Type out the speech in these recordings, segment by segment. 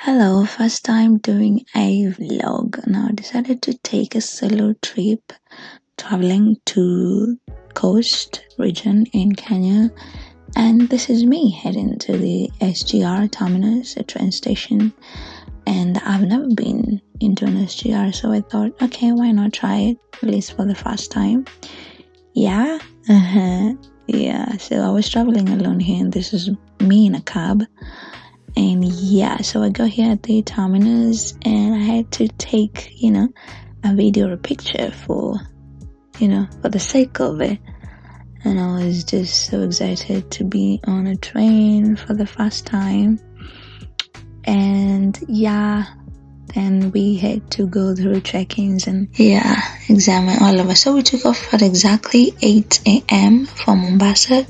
Hello, first time doing a vlog. Now I decided to take a solo trip traveling to coast region in Kenya, and this is me heading to the SGR terminus, a train station. And I've never been into an SGR, so I thought, okay, why not try it at least for the first time? Yeah, yeah. So I was traveling alone here, and this is me in a cab. And yeah, so I got here at the terminus and I had to take, a video or a picture for the sake of it. And I was just so excited to be on a train for the first time. And yeah, then we had to go through check-ins and examine all of us. So we took off at exactly 8 a.m. from Mombasa.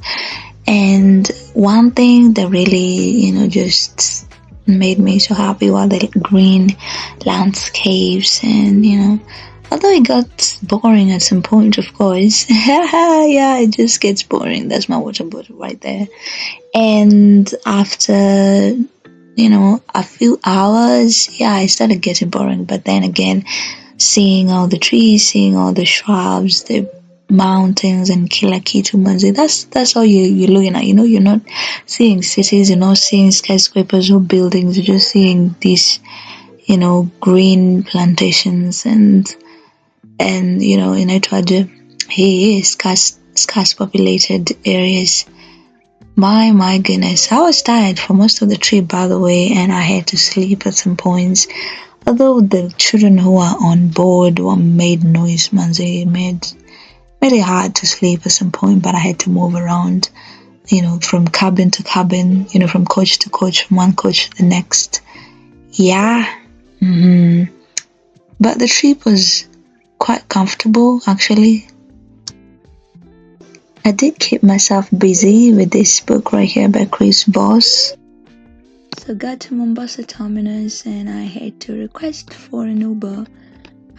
And one thing that really, just made me so happy were the green landscapes. And, although it got boring at some point, of course, yeah, it just gets boring. That's my water bottle right there. And after, a few hours, yeah, it started getting boring. But then again, seeing all the trees, seeing all the shrubs, the mountains and Kila Kitu Manzi. That's all you're looking at. You're not seeing cities, you're not seeing skyscrapers or buildings, you're just seeing these, green plantations and in Etwaje, scarce populated areas. My goodness. I was tired for most of the trip, by the way, and I had to sleep at some points. Although the children who were on board were made noise, man, they made it hard to sleep at some point, but I had to move around, from cabin to cabin, from coach to coach, from one coach to the next. Yeah. But the trip was quite comfortable, actually. I did keep myself busy with this book right here by Chris Voss. So got to Mombasa terminus and I had to request for an Uber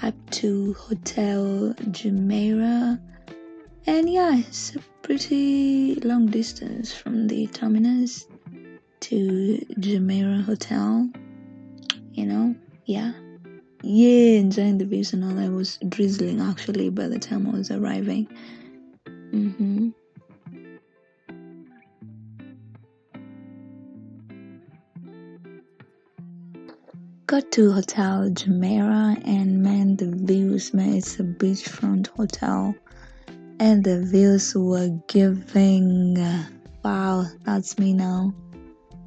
up to Hotel Jumeirah. And yeah, it's a pretty long distance from the terminus to Jumeirah Hotel. Yeah. Yeah, enjoying the views and all. I was drizzling actually by the time I was arriving. Got to Hotel Jumeirah and man, the views, man, it's a beachfront hotel. And the views were giving. Wow, that's me now.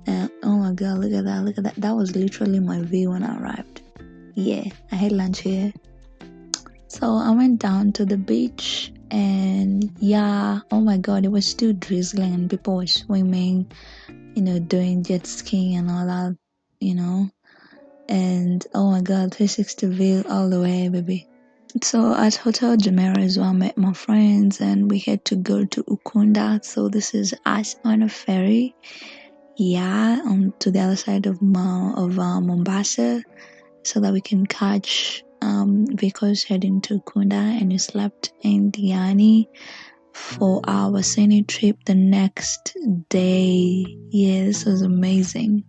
Oh my god, look at that. That was literally my view when I arrived. Yeah, I had lunch here. So I went down to the beach and yeah, oh my god, it was still drizzling and people were swimming, doing jet skiing and all that, and oh my god, 360 view all the way, baby. So at Hotel Jumeirah is where I met my friends and we had to go to Ukunda. So this is us on a ferry. Yeah, to the other side of Mombasa so that we can catch vehicles heading to Ukunda, and we slept in Diani for our Wasini trip the next day. Yeah, this was amazing.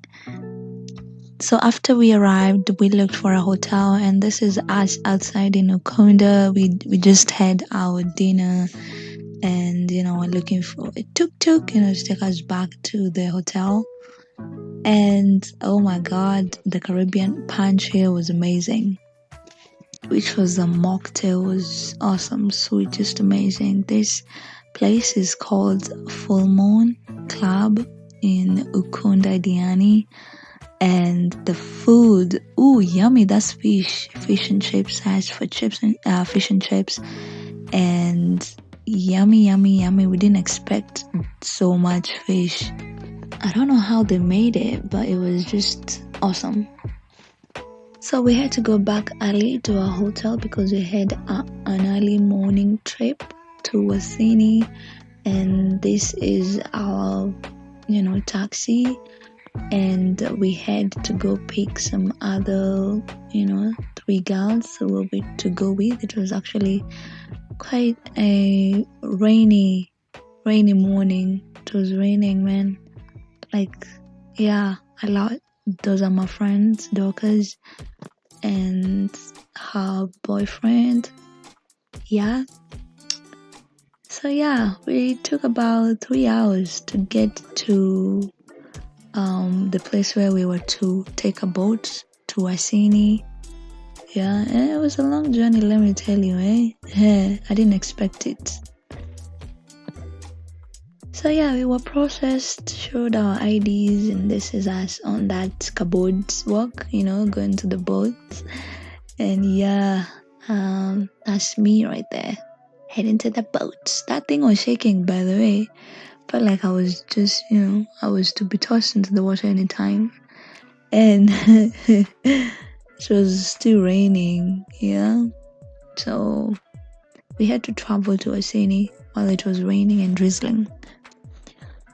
So after we arrived, we looked for a hotel, and this is us outside in Ukunda. We just had our dinner, and we're looking for a tuk-tuk, to take us back to the hotel. And oh my god, the Caribbean punch here was amazing. Which was a mocktail, was awesome, sweet, just amazing. This place is called Full Moon Club in Ukunda, Diani. And the food, ooh, yummy. That's fish and chips. Asked for chips and fish and chips, and yummy. We didn't expect so much fish. I don't know how they made it, but it was just awesome. So we had to go back early to our hotel because we had an early morning trip to Wasini, and this is our, taxi. And we had to go pick some other, 3 girls who will be to go with. It was actually quite a rainy morning. It was raining, man. Like, yeah, a lot. Those are my friends, Dorcas and her boyfriend. Yeah. So yeah, we took about 3 hours to get to the place where we were to take a boat to Wasini. Yeah, and it was a long journey, let me tell you, I didn't expect it. So yeah, we were processed, showed our IDs, and this is us on that cupboard walk, going to the boat. And yeah, that's me right there, heading to the boat. That thing was shaking, by the way. Felt like I was just, I was to be tossed into the water anytime. And it was still raining, yeah. So we had to travel to Wasini while it was raining and drizzling.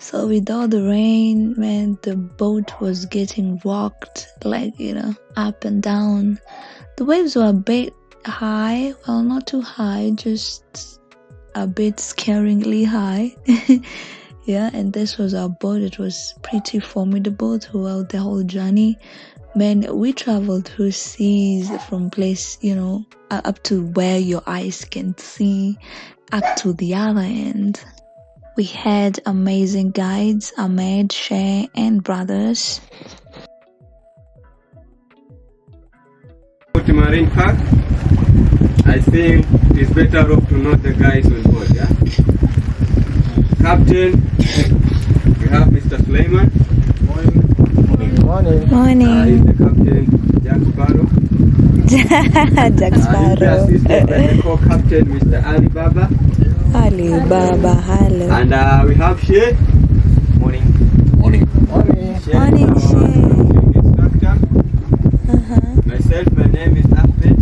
So with all the rain, man, the boat was getting rocked, like, up and down. The waves were a bit high, well, not too high, just a bit scaringly high. Yeah, and this was our boat. It was pretty formidable throughout the whole journey. Man, we traveled through seas from place, up to where your eyes can see, up to the other end. We had amazing guides, Ahmed, Shay, and brothers. To Marine Park, I think it's better off to know the guys on board, yeah? Captain, we have Mr. Suleiman. Morning. Morning. He's the captain, Jack Sparrow. Jack Sparrow. He's assisted by the co-captain, Mr. Ali Baba. Ali Baba, hello. And we have Shay. Morning. Morning, Shay. Instructor. Myself, my name is Ahmed.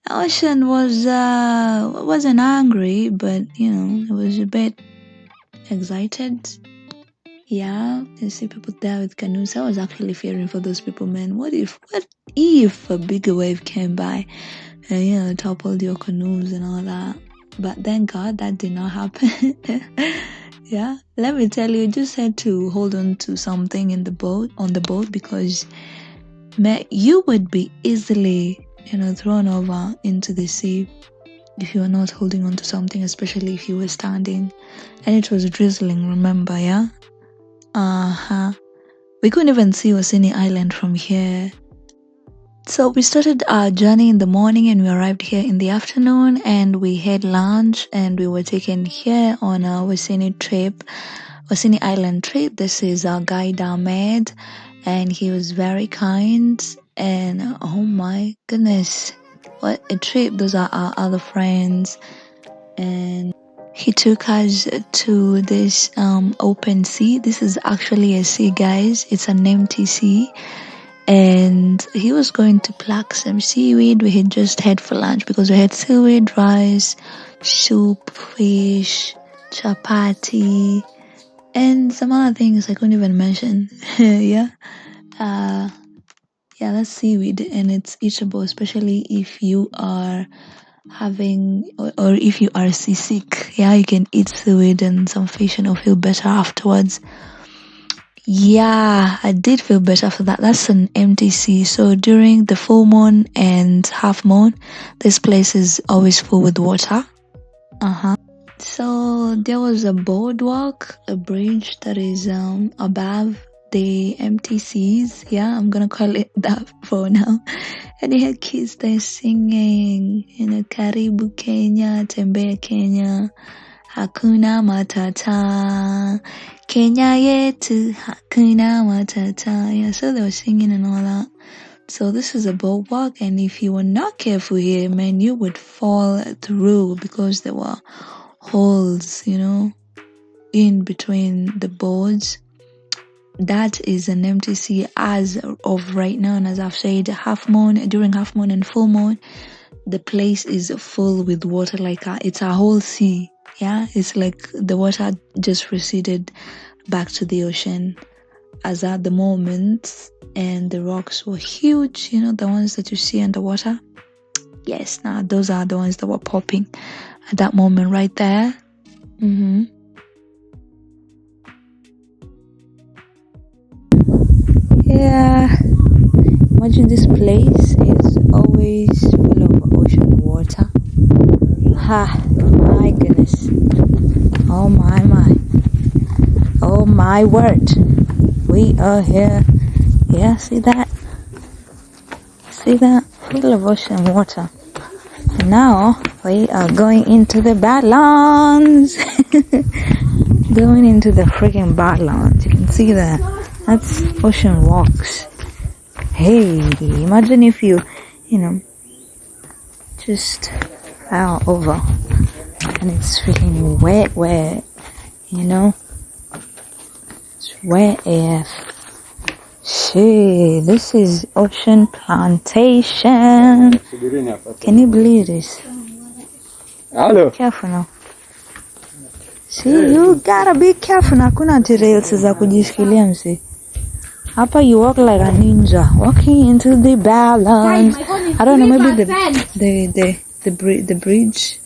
Ocean wasn't angry, but it was a bit excited. Yeah, you see people there with canoes. I was actually fearing for those people, man. What if a bigger wave came by and toppled your canoes and all that? But thank God that did not happen. Yeah, let me tell you, just had to hold on to something on the boat, because man, you would be easily thrown over into the sea if you were not holding on to something, especially if you were standing. And it was drizzling, remember, yeah? We couldn't even see Wasini Island from here. So we started our journey in the morning and we arrived here in the afternoon, and we had lunch and we were taken here on a Wasini Island trip. This is our guide Ahmed, and he was very kind. And oh my goodness, what a trip. Those are our other friends, and he took us to this open sea. This is actually a sea, guys. It's an empty sea, and he was going to pluck some seaweed we had just had for lunch, because we had seaweed, rice, soup, fish, chapati, and some other things I couldn't even mention. Yeah, that's seaweed, and it's eatable, especially if you are having or if you are seasick. Yeah, you can eat seaweed and some fish and you'll feel better afterwards. Yeah, I did feel better after that. That's an empty sea, so during the full moon and half moon, this place is always full with water. So there was a boardwalk, a bridge that is above the empty seas. Yeah, I'm gonna call it that for now. And they had kids there singing, Karibu Kenya, Tembea Kenya. Hakuna Matata. Kenya yetu, Hakuna Matata. Yeah, so they were singing and all that. So this is a boardwalk, and if you were not careful here, man, you would fall through because there were holes, in between the boards. That is an empty sea as of right now, and as I've said, during half moon and full moon, the place is full with water, like it's a whole sea. Yeah, it's like the water just receded back to the ocean as at the moment, and the rocks were huge, the ones that you see underwater. Yes, now those are the ones that were popping at that moment right there. Yeah, imagine this place is always full of ocean water. Ha, my goodness. Oh my. Oh my word. We are here. Yeah, see that? See that? Full of ocean water. And now we are going into the Badlands. Going into the freaking Badlands. You can see that. That's ocean rocks. Hey, imagine if you just fell over and it's freaking wet, It's wet AF. Shit, this is ocean plantation. Can you believe this? Hello. Careful now. See, you gotta be careful. Hakuna trails za kujishikilia msi. Hapa you walk like a ninja, walking into the balance. I don't know, maybe the bridge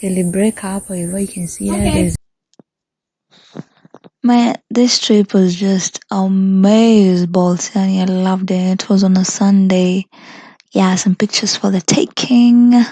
will break up, or you can see it. Man, this trip was just amazing, and I loved it. It was on a Sunday. Yeah, some pictures for the taking.